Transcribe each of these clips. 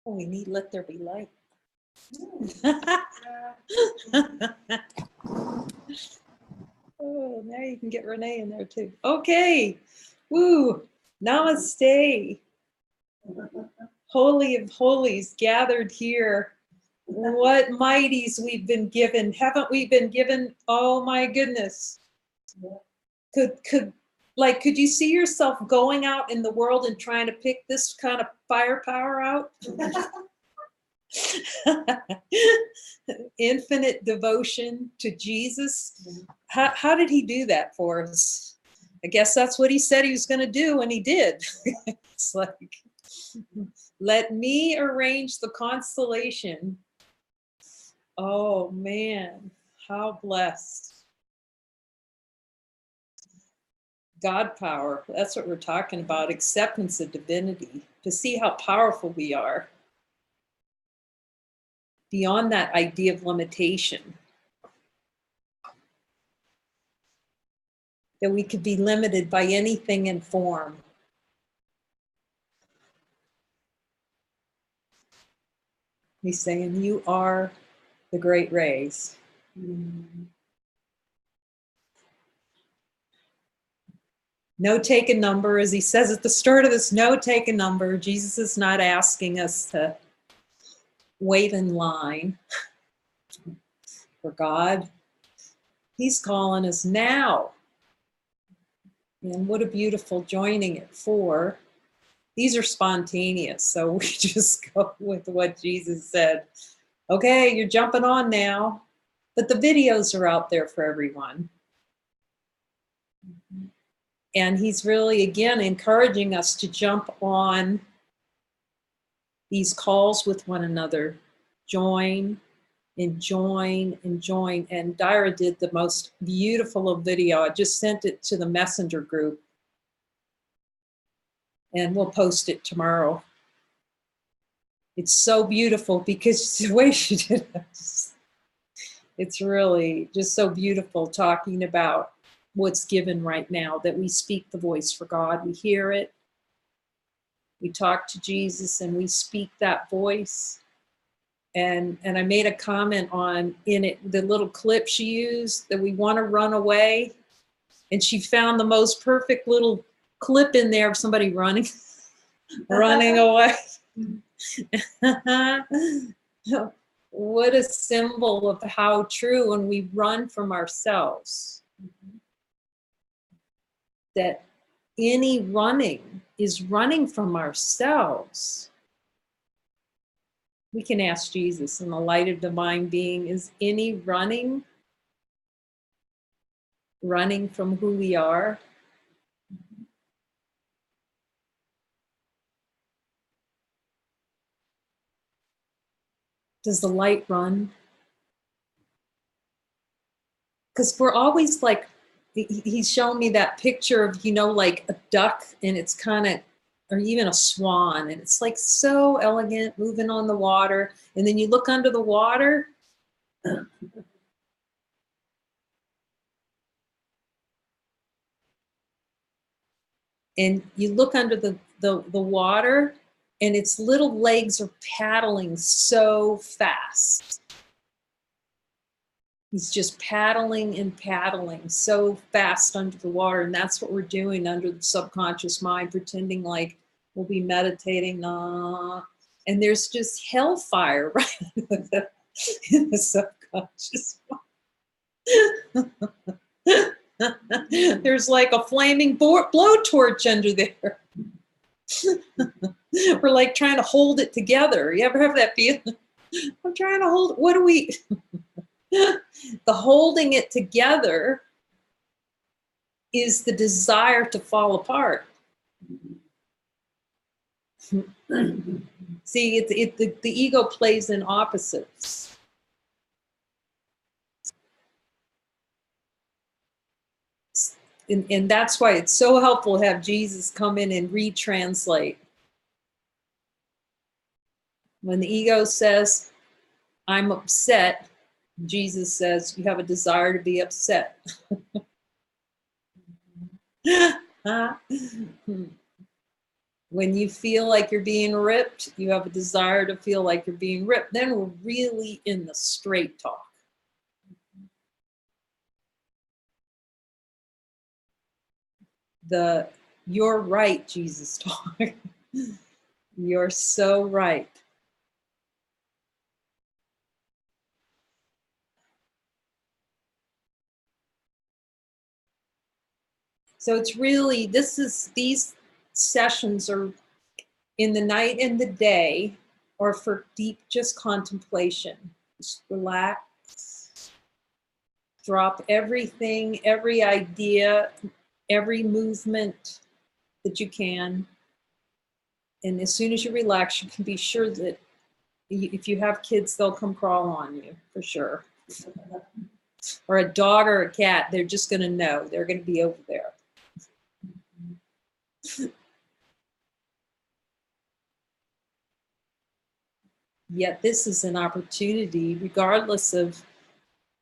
Oh, we need let there be light. Oh, now you can get Renee in there too. Okay. Woo. Namaste. Holy of holies gathered here. What mighties we've been given. Haven't we been given? Oh my goodness. Could you see yourself going out in the world and trying to pick this kind of firepower out? Infinite devotion to Jesus. How did he do that for us? I guess that's what he said he was going to do, and he did. It's like, let me arrange the constellation. Oh man, how blessed. God power, that's what we're talking about, acceptance of divinity, to see how powerful we are. Beyond that idea of limitation. That we could be limited by anything in form. He's saying, you are the great rays. No take a number, as he says at the start of this, no take a number. Jesus is not asking us to wait in line for God. He's calling us now. And what a beautiful joining at 4. These are spontaneous, so we just go with what Jesus said. Okay, you're jumping on now, but the videos are out there for everyone. And he's really, again, encouraging us to jump on these calls with one another. Join and join and join. And Dyra did the most beautiful video. I just sent it to the messenger group. And we'll post it tomorrow. It's so beautiful because the way she did it, it's really just so beautiful, talking about what's given right now, that we speak the voice for God. We hear it. We talk to Jesus and we speak that voice. And I made a comment on in it, the little clip she used, that we want to run away. And she found the most perfect little clip in there of somebody running, running away. What a symbol of how true when we run from ourselves. That any running is running from ourselves. We can ask Jesus in the light of divine being, is any running from who we are? Does the light run? Because we're always like, he's showing me that picture of, like a duck, and it's kind of, or even a swan, and it's like so elegant, moving on the water. And then you look under the water, and you look under the water, and its little legs are paddling so fast. He's just paddling and paddling so fast under the water. And that's what we're doing under the subconscious mind, pretending like we'll be meditating. And there's just hellfire right in the subconscious mind. There's like a flaming blowtorch under there. We're like trying to hold it together. You ever have that feeling? I'm trying to hold it. What do we... The holding it together is the desire to fall apart. See, the ego plays in opposites. And that's why it's so helpful to have Jesus come in and retranslate. When the ego says, I'm upset, Jesus says, you have a desire to be upset. When you feel like you're being ripped, you have a desire to feel like you're being ripped, then we're really in the straight talk. The "you're right, Jesus" talk. You're so right. So it's really, these sessions are in the night and the day, or for deep just contemplation. Just relax, drop everything, every idea, every movement that you can. And as soon as you relax, you can be sure that if you have kids, they'll come crawl on you for sure. Or a dog or a cat, they're just going to know. They're going to be over there. Yet this is an opportunity, regardless of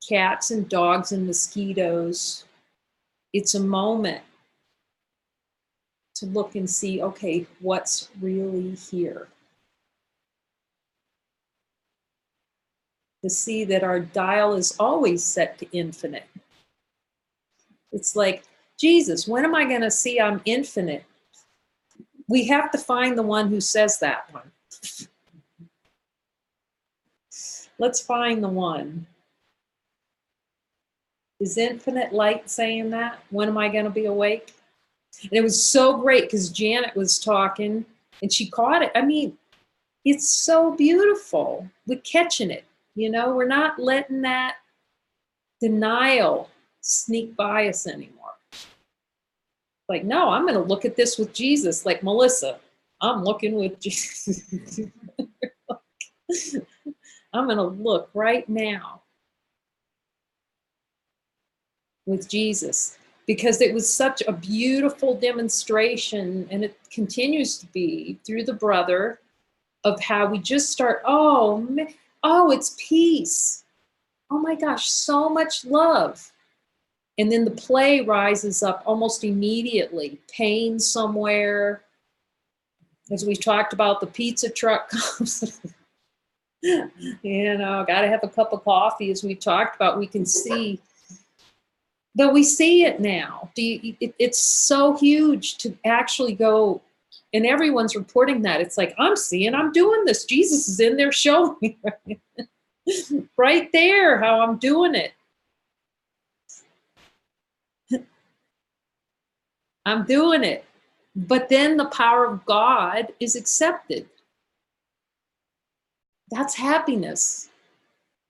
cats and dogs and mosquitoes, it's a moment to look and see, okay, what's really here? To see that our dial is always set to infinite. It's like, Jesus, when am I going to see I'm infinite? We have to find the one who says that one. Let's find the one. Is infinite light saying that? When am I going to be awake? And it was so great because Janet was talking and she caught it. I mean, it's so beautiful. We're catching it. You know, we're not letting that denial sneak by us anymore. Like, no, I'm going to look at this with Jesus. Like Melissa, I'm looking with Jesus. I'm going to look right now with Jesus, because it was such a beautiful demonstration, and it continues to be through the brother, of how we just start, oh, it's peace. Oh my gosh, so much love. And then the play rises up almost immediately. Pain somewhere. As we talked about, the pizza truck comes. You know, got to have a cup of coffee. As we talked about, we can see. But we see it now. It's so huge to actually go, and everyone's reporting that. It's like, I'm doing this. Jesus is in there showing me right there how I'm doing it. I'm doing it. But then the power of God is accepted. That's happiness.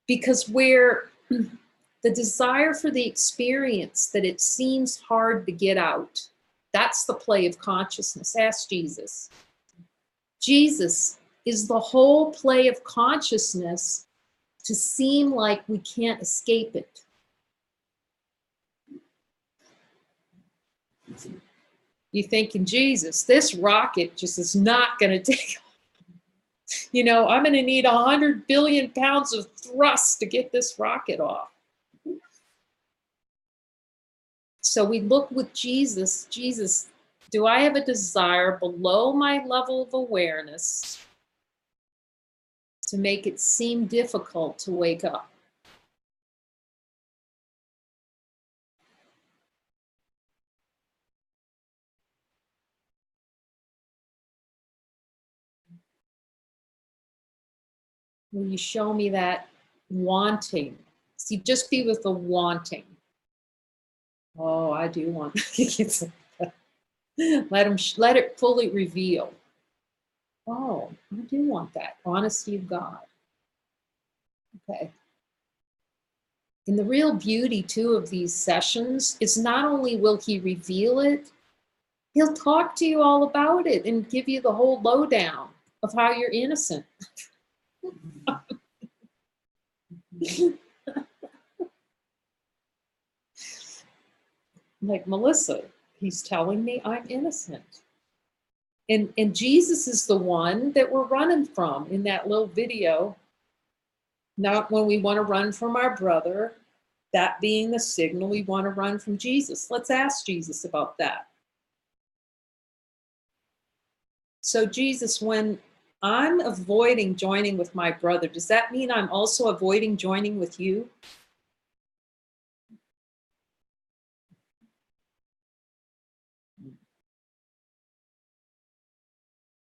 Because where the desire for the experience that it seems hard to get out, that's the play of consciousness. Ask Jesus. Jesus is the whole play of consciousness to seem like we can't escape it. You thinking, Jesus, this rocket just is not going to take off. You know, I'm going to need 100 billion pounds of thrust to get this rocket off. So we look with Jesus. Jesus, do I have a desire below my level of awareness to make it seem difficult to wake up? Will you show me that wanting? See, just be with the wanting. Oh, I do want. Let it fully reveal. Oh, I do want that. Honesty of God. Okay. And the real beauty, too, of these sessions is not only will he reveal it, he'll talk to you all about it and give you the whole lowdown of how you're innocent. Like, Melissa, he's telling me I'm innocent. And Jesus is the one that we're running from in that little video. Not when we want to run from our brother, that being the signal we want to run from Jesus. Let's ask Jesus about that. So Jesus, when I'm avoiding joining with my brother, does that mean I'm also avoiding joining with you?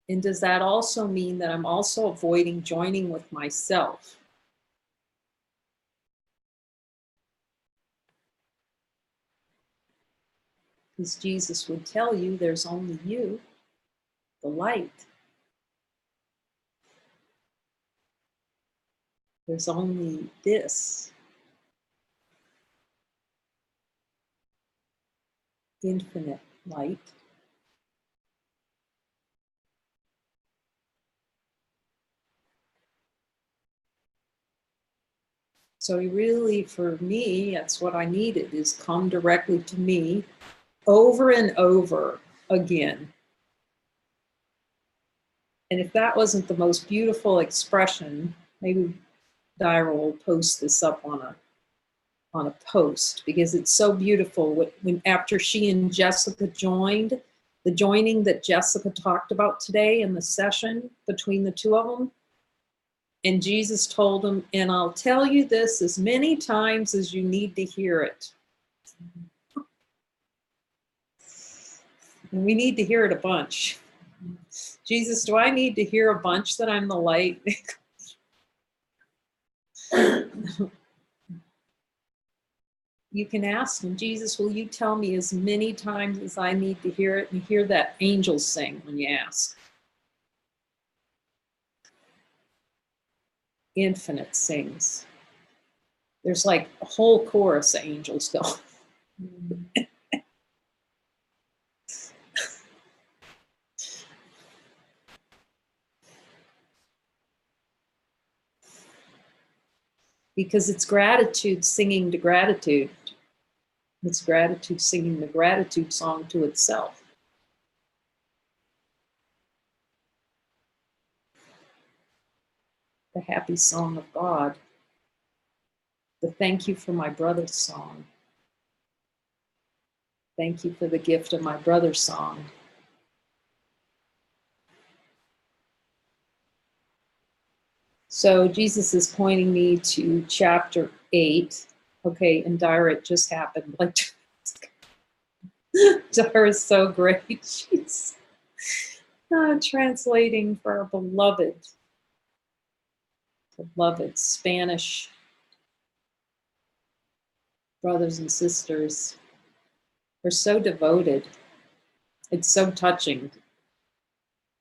And does that also mean that I'm also avoiding joining with myself? Because Jesus would tell you there's only you, the light. There's only this infinite light. So really, for me, that's what I needed, is come directly to me over and over again. And if that wasn't the most beautiful expression, maybe Dyra will post this up on a post, because it's so beautiful. When after she and Jessica joined, the joining that Jessica talked about today in the session between the two of them, and Jesus told them, and I'll tell you this as many times as you need to hear it. And we need to hear it a bunch. Jesus, do I need to hear a bunch that I'm the light? You can ask him, Jesus, will you tell me as many times as I need to hear it? And hear that angels sing when you ask. Infinite sings. There's like a whole chorus of angels going. Because it's gratitude singing to gratitude. It's gratitude singing the gratitude song to itself. The happy song of God. The thank you for my brother's song. Thank you for the gift of my brother's song. So Jesus is pointing me to chapter 8. Okay, and Dyra, it just happened. Like, Dyra is so great. She's translating for our beloved Spanish brothers and sisters. We're so devoted. It's so touching,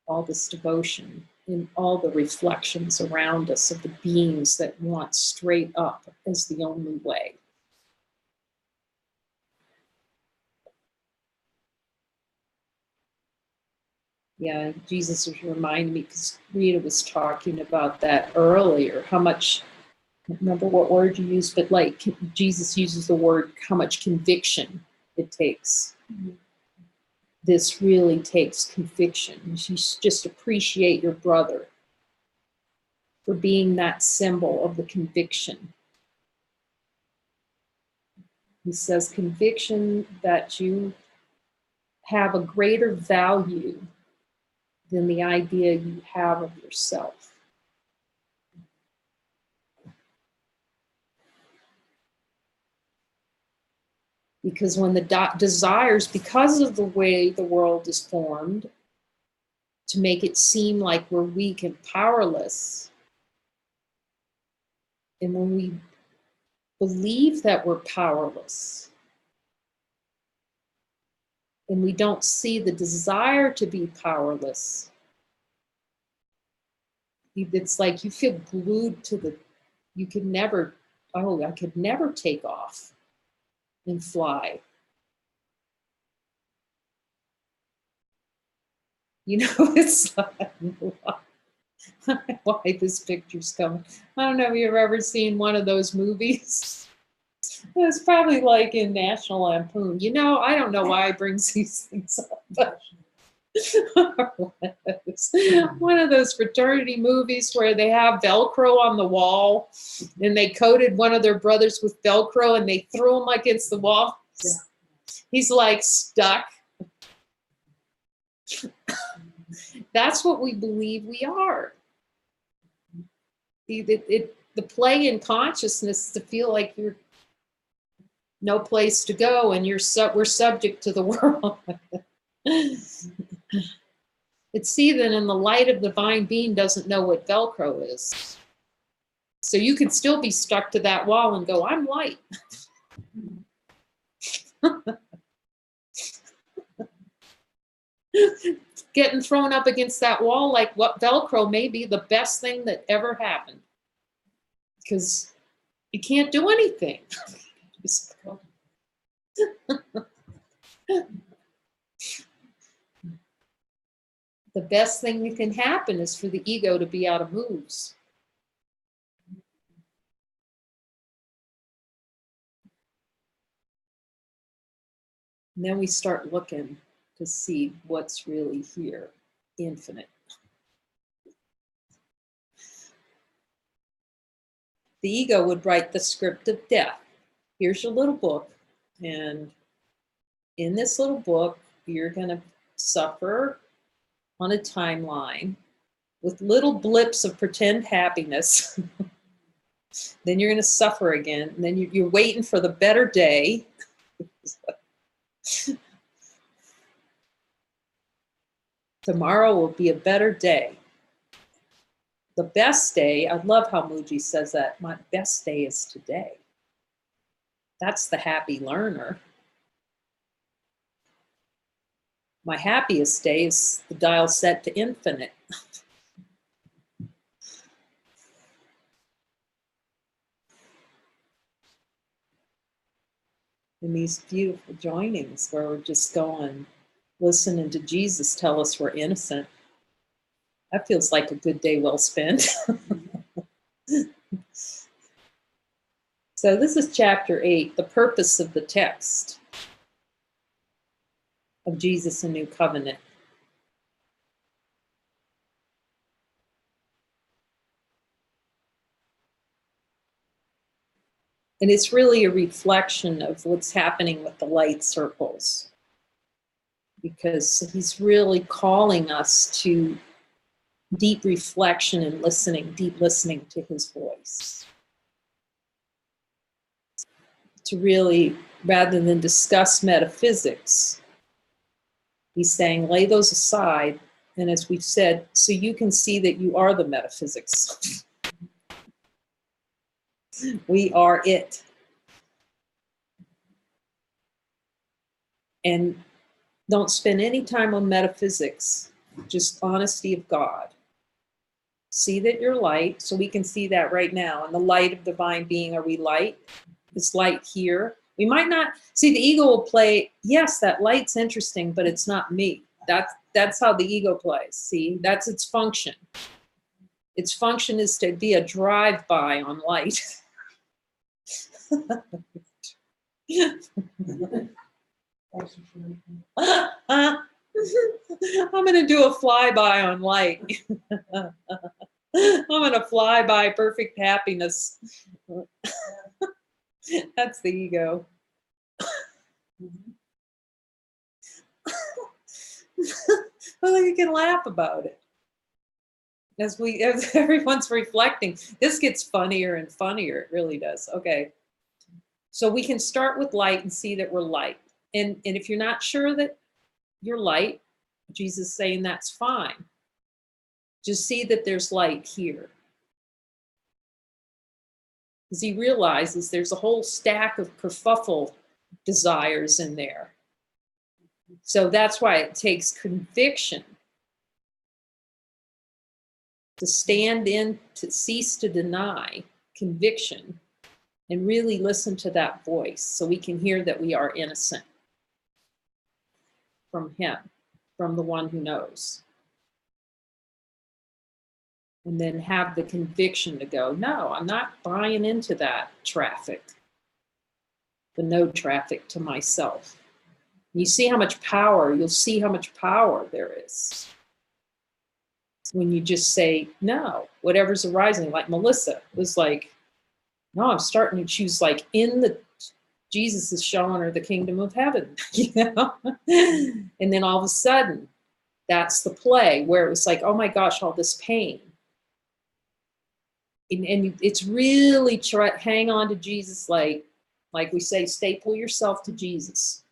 all this devotion in all the reflections around us of the beings that want straight up as the only way. Yeah, Jesus was reminding me, because Rita was talking about that earlier, how much, I don't remember what word you used, but like Jesus uses the word, how much conviction it takes. Mm-hmm. This really takes conviction. You just appreciate your brother for being that symbol of the conviction. He says conviction that you have a greater value than the idea you have of yourself. Because when the desires, because of the way the world is formed, to make it seem like we're weak and powerless, and when we believe that we're powerless, and we don't see the desire to be powerless, it's like you feel glued to you could never, oh, I could never take off and fly. You know, it's like, why this picture's coming. I don't know if you've ever seen one of those movies. It's probably like in National Lampoon. You know, I don't know why I bring these things up, but one of those fraternity movies where they have Velcro on the wall, and they coated one of their brothers with Velcro and they threw him against the wall. Yeah. He's like stuck. That's what we believe we are. The play in consciousness to feel like you're no place to go and we're subject to the world. It's see that in the light of the divine being doesn't know what Velcro is. So you could still be stuck to that wall and go, I'm light. Getting thrown up against that wall like what Velcro may be the best thing that ever happened. Because you can't do anything. The best thing that can happen is for the ego to be out of moves. And then we start looking to see what's really here, infinite. The ego would write the script of death. Here's your little book, and in this little book, you're going to suffer on a timeline with little blips of pretend happiness. Then you're going to suffer again, and then you're waiting for the better day. Tomorrow will be a better day. The best day, I love how Mooji says that, my best day is today. That's the happy learner. My happiest day is the dial set to infinite. In these beautiful joinings where we're just going, listening to Jesus tell us we're innocent. That feels like a good day well spent. So this is chapter 8, the purpose of the text of Jesus and New Covenant. And it's really a reflection of what's happening with the light circles, because he's really calling us to deep reflection and listening, deep listening to his voice. To really, rather than discuss metaphysics, he's saying, lay those aside. And as we've said, so you can see that you are the metaphysics. We are it. And don't spend any time on metaphysics, just honesty of God. See that you're light, so we can see that right now. In the light of divine being, are we light? It's light here. We might not, see the ego will play, yes, that light's interesting, but it's not me. That's how the ego plays, see? That's its function. Its function is to be a drive-by on light. I'm going to do a flyby on light. I'm going to fly by perfect happiness. That's the ego. Well, you can laugh about it. As everyone's reflecting, this gets funnier and funnier. It really does. Okay. So we can start with light and see that we're light. And if you're not sure that you're light, Jesus is saying that's fine. Just see that there's light here. Because he realizes there's a whole stack of kerfuffle desires in there. So that's why it takes conviction to stand in, to cease to deny conviction, and really listen to that voice so we can hear that we are innocent from him, from the one who knows. And then have the conviction to go, no, I'm not buying into that traffic, the no traffic to myself. You see how much power, you'll see how much power there is when you just say, no, whatever's arising. Like Melissa was like, no, I'm starting to choose, like Jesus is showing her the kingdom of heaven, you know? And then all of a sudden, That's the play where it was like, oh my gosh, all this pain. And it's really hang on to Jesus, like we say, staple yourself to Jesus.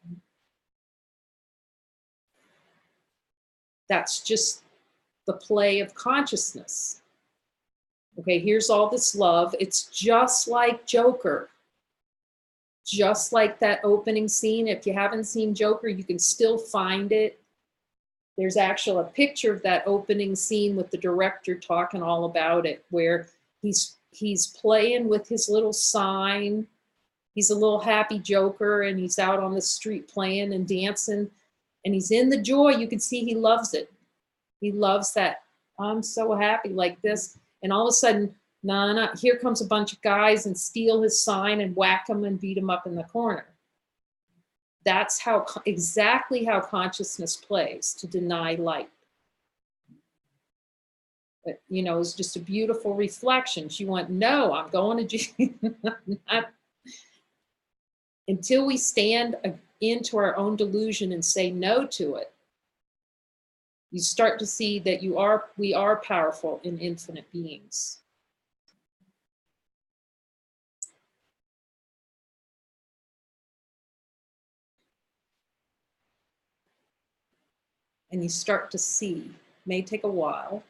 That's just the play of consciousness. Okay, here's all this love. It's just like Joker. Just like that opening scene. If you haven't seen Joker, you can still find it. There's actually a picture of that opening scene with the director talking all about it, where he's playing with his little sign. He's a little happy Joker, and he's out on the street playing and dancing, and he's in the joy. You can see he loves it. He loves that. I'm so happy like this. And all of a sudden, here comes a bunch of guys and steal his sign and whack him and beat him up in the corner. That's exactly how consciousness plays, to deny light. But, you know, it's just a beautiful reflection. She went, no, I'm going to Jesus. Until we stand into our own delusion and say no to it, you start to see that we are powerful and infinite beings. And you start to see, may take a while,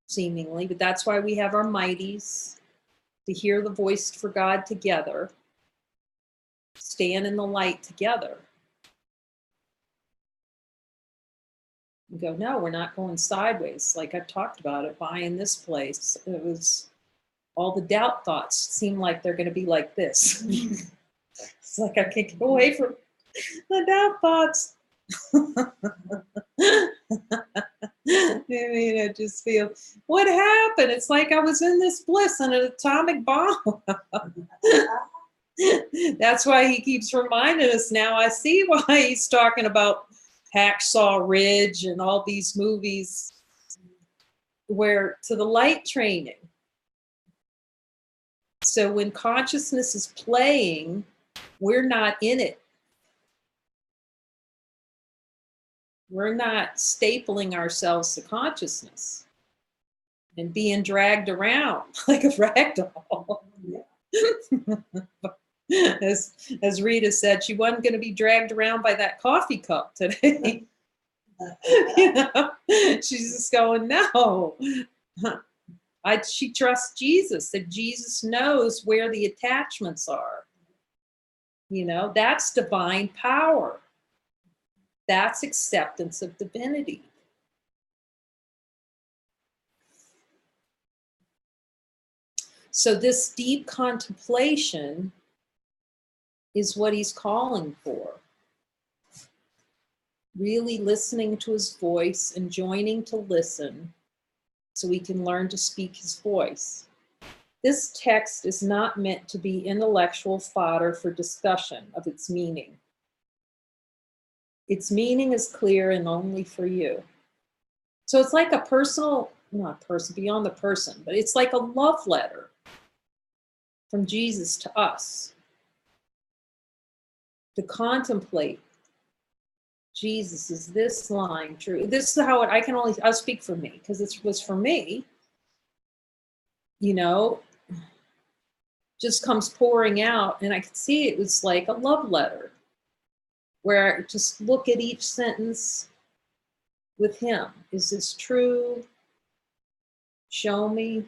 seemingly, but that's why we have our mighties, to hear the voice for God together, stand in the light together. You go, no, we're not going sideways. Like I've talked about it, buying this place. It was all the doubt thoughts seem like they're going to be like this. It's like I can't get away from the doubt thoughts. I mean, I just feel, what happened? It's like I was in this bliss in an atomic bomb. That's why he keeps reminding us now. I see why he's talking about Hacksaw Ridge and all these movies where to the light training. So when consciousness is playing, we're not in it. We're not stapling ourselves to consciousness and being dragged around like a rag doll. As Rita said, she wasn't going to be dragged around by that coffee cup today. You know, she's just going, no. She trusts Jesus, that Jesus knows where the attachments are. You know, that's divine power. That's acceptance of divinity. So this deep contemplation is what he's calling for. Really listening to his voice and joining to listen so we can learn to speak his voice. This text is not meant to be intellectual fodder for discussion of its meaning. Its meaning is clear and only for you. So it's like a personal, not person, beyond the person, but it's like a love letter from Jesus to us. To contemplate, Jesus, is this line true? This is how I'll speak for me, because it was for me, you know, just comes pouring out, and I could see it was like a love letter, where I just look at each sentence with him. Is this true? Show me.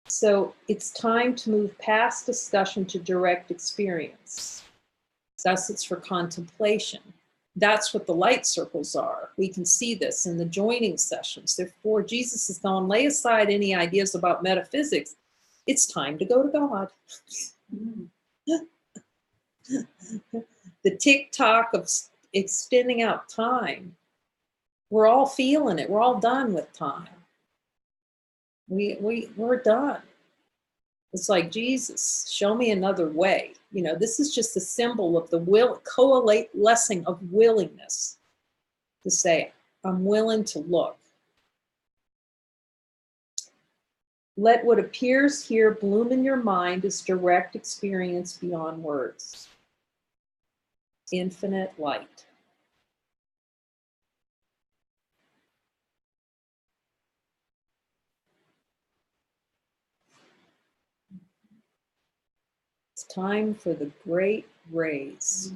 So it's time to move past discussion to direct experience. Thus, it's for contemplation. That's what the light circles are. We can see this in the joining sessions. Therefore, Jesus is going, lay aside any ideas about metaphysics. It's time to go to God. The tick-tock of extending out time. We're all feeling it. We're all done with time. We're done. It's like, Jesus, show me another way. You know, this is just a symbol of the coalescing of willingness to say, I'm willing to look. Let what appears here bloom in your mind as direct experience beyond words. infinite light. It's time for the great raise.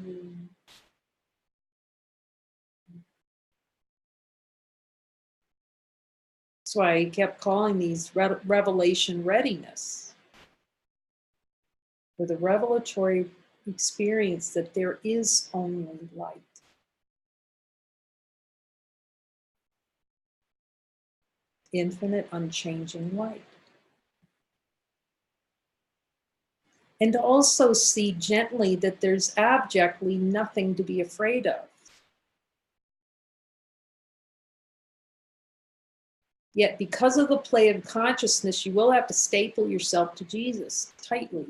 That's why he kept calling these revelation readiness, for the revelatory experience that there is only light. Infinite, unchanging light. And also see gently that there's abjectly nothing to be afraid of. Yet because of the play of consciousness, you will have to staple yourself to Jesus tightly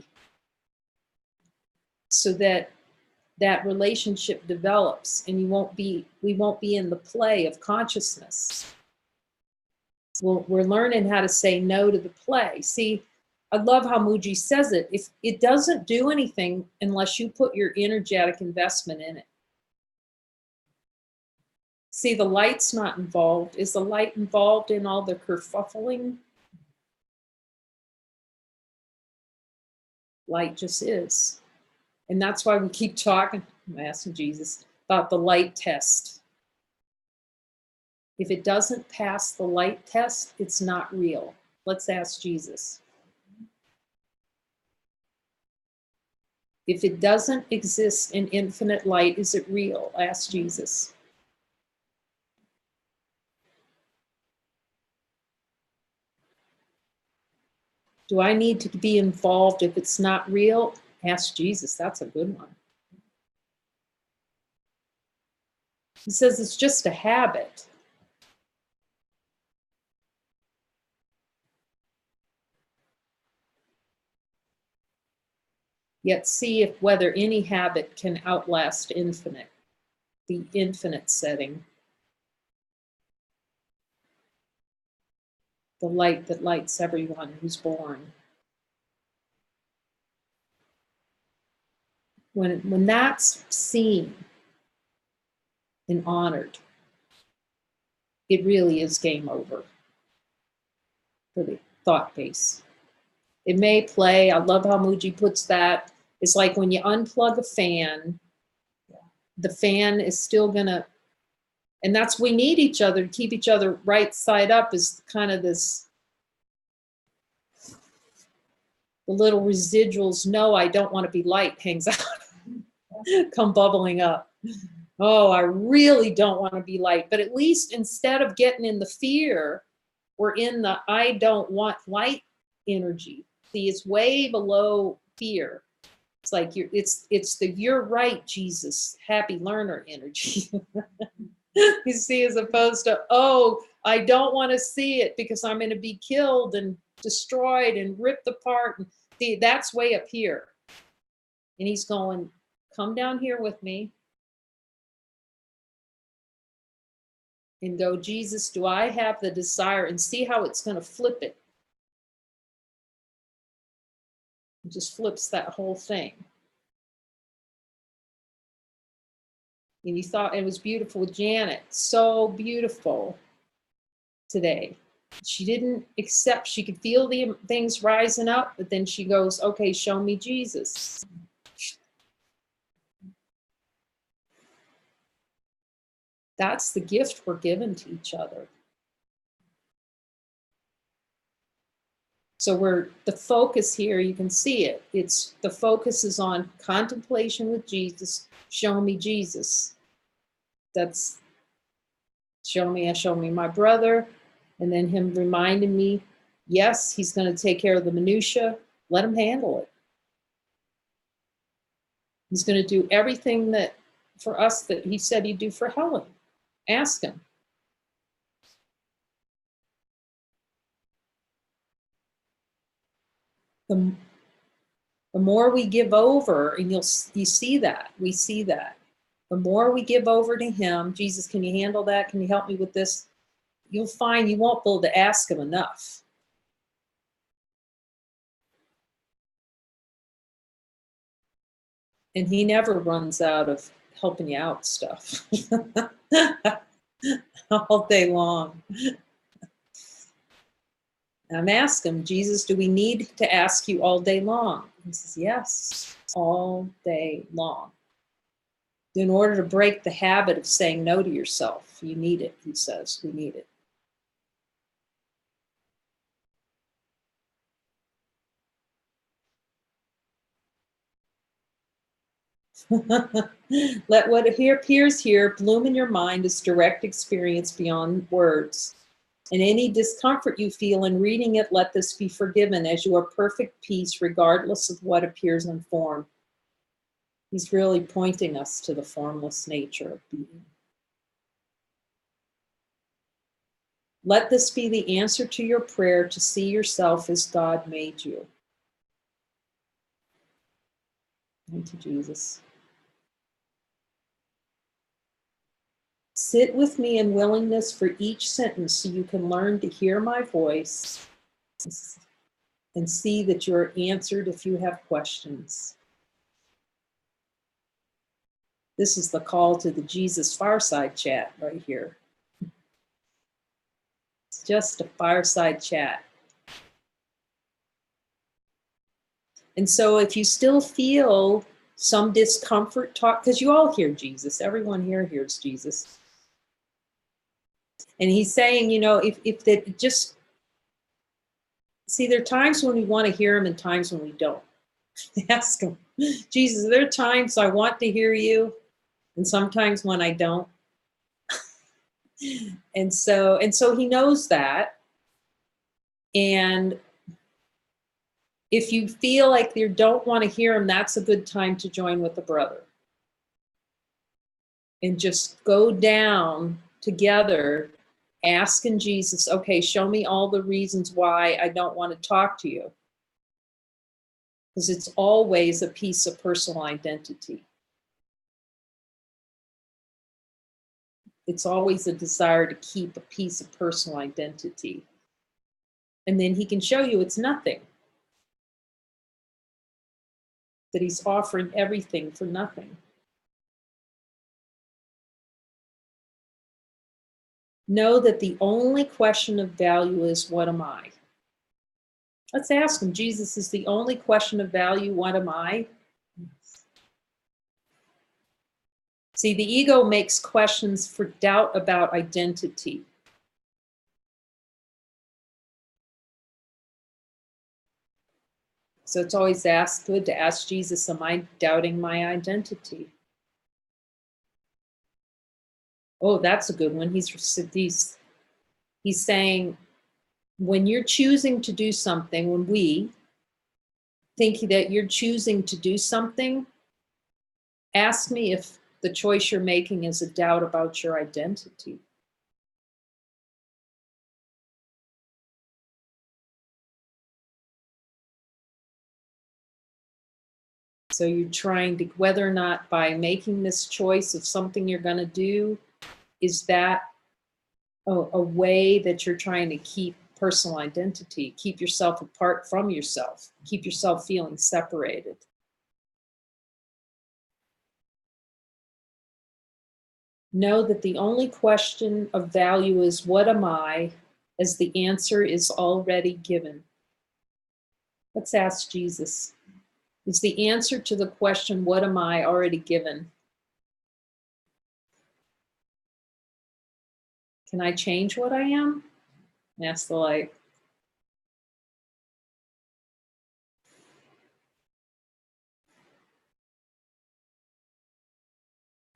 so that that relationship develops and we won't be in the play of consciousness. We're learning how to say no to the play. See, I love how Mooji says it. If it doesn't do anything unless you put your energetic investment in it. See, the light's not involved. Is the light involved in all the kerfuffling? Light just is. And that's why we keep talking, I'm asking Jesus, about the light test. If it doesn't pass the light test, it's not real. Let's ask Jesus. If it doesn't exist in infinite light, is it real? Ask Jesus. Do I need to be involved if it's not real? Ask Jesus. That's a good one. He says it's just a habit. Yet see if whether any habit can outlast infinite, the infinite setting. The light that lights everyone who's born. When that's seen and honored, it really is game over for the thought base. It may play, I love how Mooji puts that. It's like when you unplug a fan, the fan is still gonna, and that's, we need each other to keep each other right side up, is kind of this, the little residuals, no, I don't want to be light, hangs out, come bubbling up. Oh, I really don't want to be light. But at least instead of getting in the fear, we're in the I don't want light energy. See, it's way below fear. It's like it's the you're right, Jesus, happy learner energy. You see, as opposed to, oh, I don't want to see it because I'm going to be killed and destroyed and ripped apart. And see, that's way up here. And he's going, come down here with me. And go, Jesus, do I have the desire? And see how it's going to flip it. It just flips that whole thing. And you thought it was beautiful with Janet. So beautiful today. She didn't accept, she could feel the things rising up, but then she goes, okay, show me Jesus. That's the gift we're given to each other. So the focus here, you can see it. It's the focus is on contemplation with Jesus. Show me Jesus. That's show me my brother. And then him reminding me, yes, he's going to take care of the minutia. Let him handle it. He's going to do everything that for us that he said he'd do for Helen. Ask him. The more we give over, and you see that, we see that. The more we give over to him, Jesus, can you handle that? Can you help me with this? You'll find you won't be able to ask him enough. And he never runs out of helping you out stuff all day long. I'm asking Jesus, do we need to ask you all day long? He says, yes, all day long. In order to break the habit of saying no to yourself, you need it, he says, we need it. Let what appears here bloom in your mind as direct experience beyond words. And any discomfort you feel in reading it, let this be forgiven as your perfect peace, regardless of what appears in form. He's really pointing us to the formless nature of being. Let this be the answer to your prayer to see yourself as God made you. Thank you, Jesus. Sit with me in willingness for each sentence so you can learn to hear my voice and see that you're answered if you have questions. This is the call to the Jesus Fireside Chat right here. It's just a fireside chat. And so if you still feel some discomfort, talk, because you all hear Jesus. Everyone here hears Jesus. And he's saying, you know, if that just, see, there are times when we want to hear him and times when we don't. Ask him, Jesus, there are times I want to hear you and sometimes when I don't. And so he knows that. And if you feel like you don't want to hear him, that's a good time to join with a brother. And just go down together, asking Jesus, okay, show me all the reasons why I don't want to talk to you. Because it's always a piece of personal identity. It's always a desire to keep a piece of personal identity. And then he can show you it's nothing. That he's offering everything for nothing. Know that the only question of value is, what am I? Let's ask him, Jesus, is the only question of value, what am I? See, the ego makes questions for doubt about identity. So it's always good to ask Jesus, am I doubting my identity? Oh, that's a good one. He's saying, when you're choosing to do something, when we think that you're choosing to do something, ask me if the choice you're making is a doubt about your identity. So you're trying to, whether or not by making this choice of something you're going to do, is that a way that you're trying to keep personal identity, keep yourself apart from yourself, keep yourself feeling separated. Know that the only question of value is, what am I, as the answer is already given. Let's ask Jesus. Is the answer to the question, what am I, already given? Can I change what I am? Ask the light.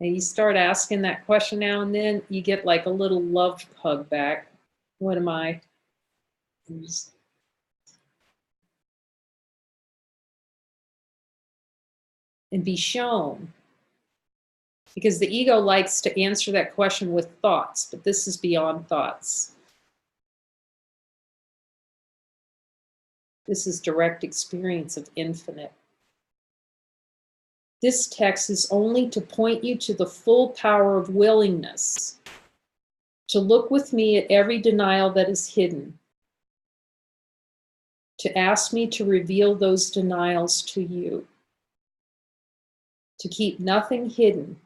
And you start asking that question now and then, you get like a little love hug back. What am I? And be shown. Because the ego likes to answer that question with thoughts, but this is beyond thoughts. This is direct experience of infinite. This text is only to point you to the full power of willingness, to look with me at every denial that is hidden, to ask me to reveal those denials to you, to keep nothing hidden,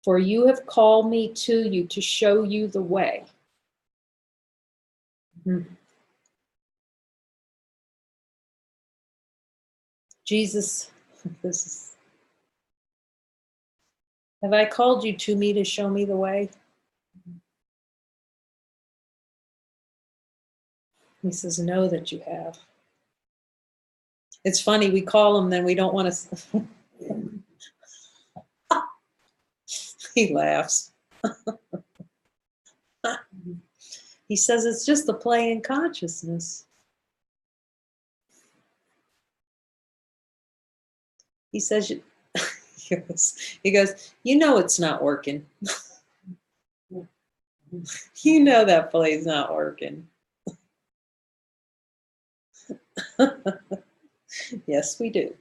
For you have called me to you to show you the way. Jesus, have I called you to me to show me the way? He says, know that you have. It's funny, we call him, then we don't want to. He laughs. He says, it's just the play in consciousness. He says, he goes, you know it's not working. You know that play's not working. Yes, we do.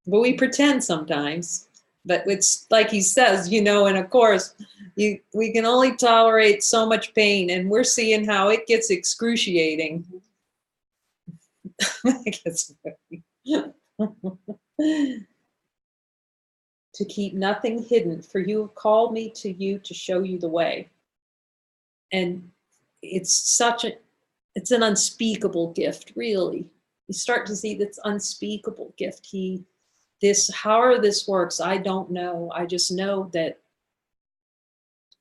But we pretend sometimes. But it's like he says, and of course, we can only tolerate so much pain, and we're seeing how it gets excruciating. To keep nothing hidden, for you have called me to you to show you the way. And it's an unspeakable gift, really. You start to see this unspeakable gift. However this works, I don't know. I just know that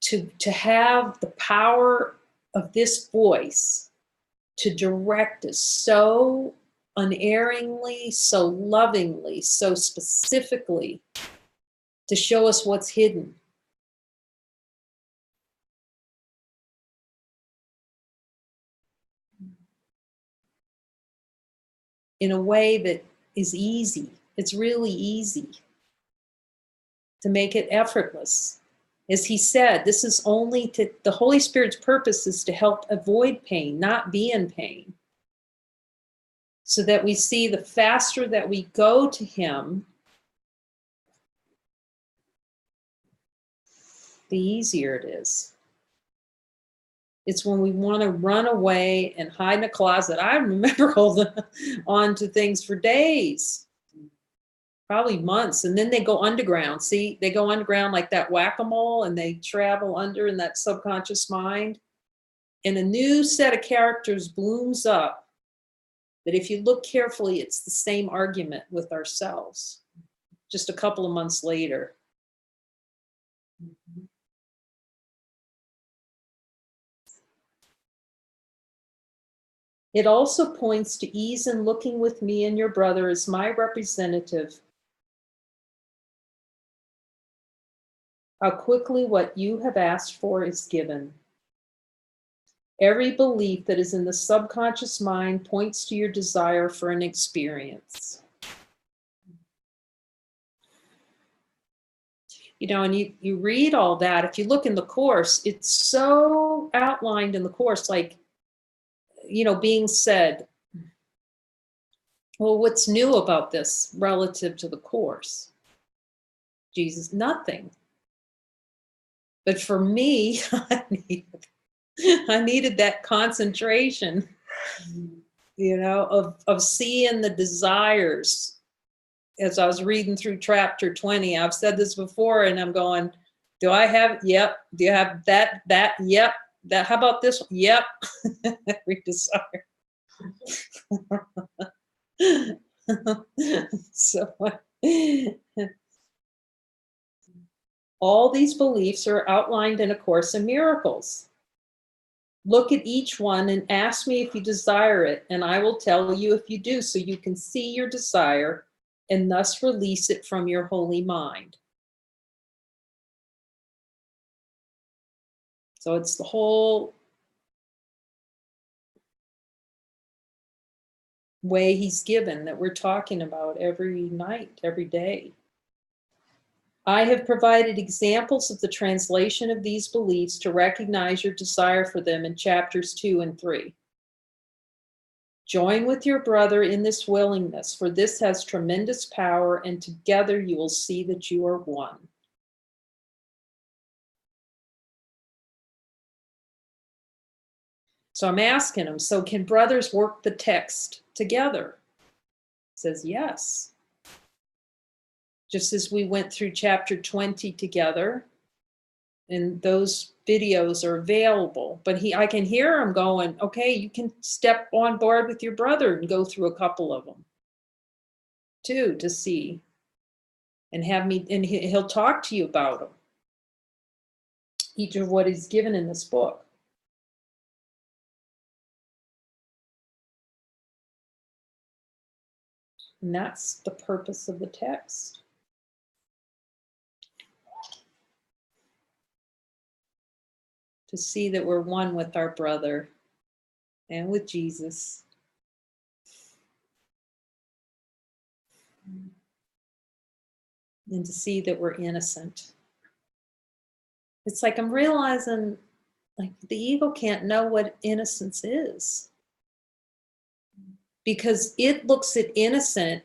to have the power of this voice to direct us so unerringly, so lovingly, so specifically, to show us what's hidden. In a way that is easy. It's really easy to make it effortless. As he said, this is the Holy Spirit's purpose is to help avoid pain, not be in pain. So that we see the faster that we go to him, the easier it is. It's when we want to run away and hide in a closet. I remember holding on to things for days, probably months, and then they go underground. See, they go underground like that whack-a-mole, and they travel under in that subconscious mind. And a new set of characters blooms up. But if you look carefully, it's the same argument with ourselves, just a couple of months later. It also points to ease in looking with me and your brother as my representative. How quickly what you have asked for is given. Every belief that is in the subconscious mind points to your desire for an experience. And you read all that. If you look in the Course, it's so outlined in the Course, like, being said, well, what's new about this relative to the Course? Jesus, nothing. But for me, I needed that concentration, of seeing the desires. As I was reading through chapter 20, I've said this before, and I'm going, do I have, yep. Do you have that, yep. That, how about this one? Yep. Every desire. So all these beliefs are outlined in A Course in Miracles. Look at each one and ask me if you desire it, and I will tell you if you do, so you can see your desire and thus release it from your holy mind. So it's the whole way he's given that we're talking about every night, every day. I have provided examples of the translation of these beliefs to recognize your desire for them in chapters 2 and 3. Join with your brother in this willingness, for this has tremendous power, and together you will see that you are one. So I'm asking him, so can brothers work the text together? He says, yes. just as we went through chapter 20 together, and those videos are available. But I can hear him going, okay, you can step on board with your brother and go through a couple of them too, to see, and have me, and he'll talk to you about them, each of what he's given in this book. And that's the purpose of the text. To see that we're one with our brother and with Jesus. And to see that we're innocent. It's like I'm realizing, like, the ego can't know what innocence is. Because it looks at innocent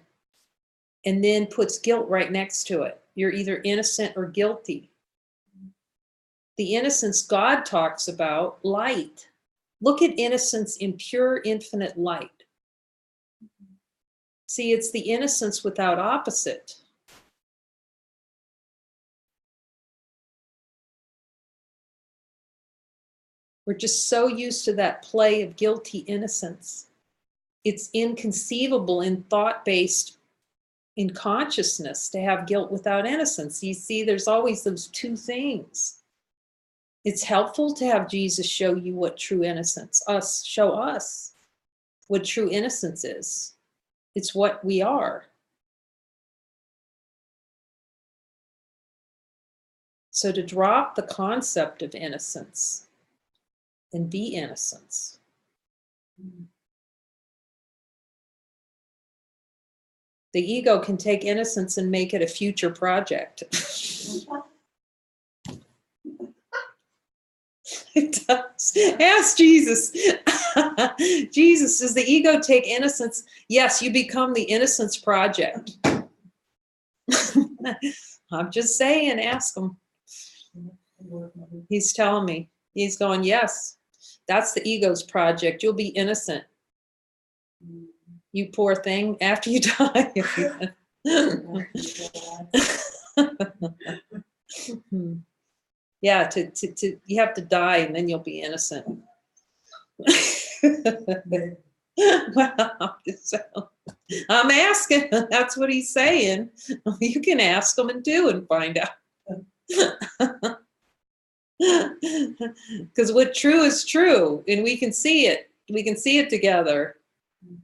and then puts guilt right next to it. You're either innocent or guilty. The innocence God talks about, light. Look at innocence in pure infinite light. See, it's the innocence without opposite. We're just so used to that play of guilty innocence. It's inconceivable in thought-based, in consciousness, to have guilt without innocence. You see, there's always those two things. It's helpful to have Jesus show you what true innocence, show us what true innocence is. It's what we are. So to drop the concept of innocence and be innocence. The ego can take innocence and make it a future project. It does. Ask Jesus. Jesus, does the ego take innocence? Yes, you become the innocence project. I'm just saying, ask him. He's telling me. He's going, yes, that's the ego's project. You'll be innocent. You poor thing, after you die. Yeah, you have to die and then you'll be innocent. Well, I'm asking. That's what he's saying. You can ask him and do and find out. Because what true is true, and we can see it. We can see it together.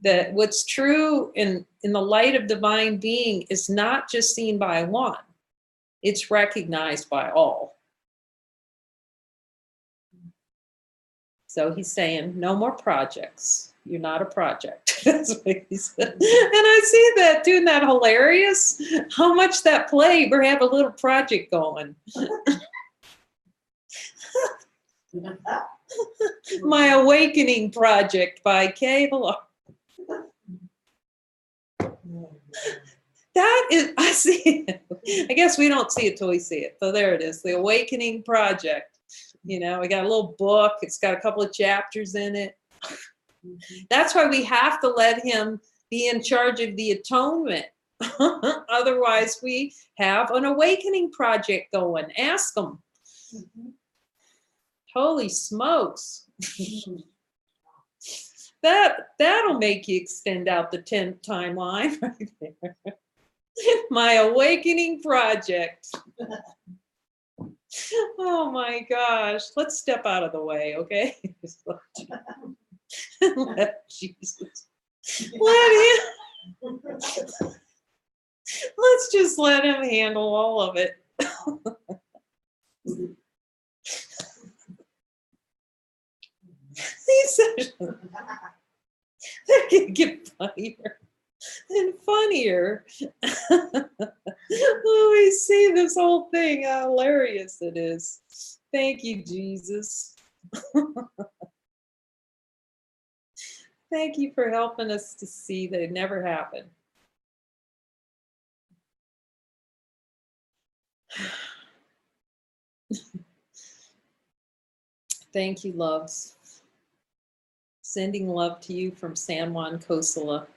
That what's true in the light of divine being is not just seen by one. It's recognized by all. So he's saying, no more projects. You're not a project. That's what he said. And I see that, too. Isn't that hilarious? How much that play, we have a little project going. My Awakening Project by Kay Hillard. That is, I see it. I guess we don't see it till we see it. So there it is, the Awakening Project. You know, we got a little book. It's got a couple of chapters in it. That's why we have to let him be in charge of the atonement. Otherwise, we have an awakening project going. Ask him. Holy smokes. That'll make you extend out the 10th timeline right there. My Awakening Project. Oh my gosh. Let's step out of the way, okay? Let Jesus. Let him. Let's just let him handle all of it. These sessions, they can get funnier and funnier. Oh, we see this whole thing, how hilarious it is. Thank you, Jesus. Thank you for helping us to see that it never happened. Thank you, loves. Sending love to you from San Juan Kosala.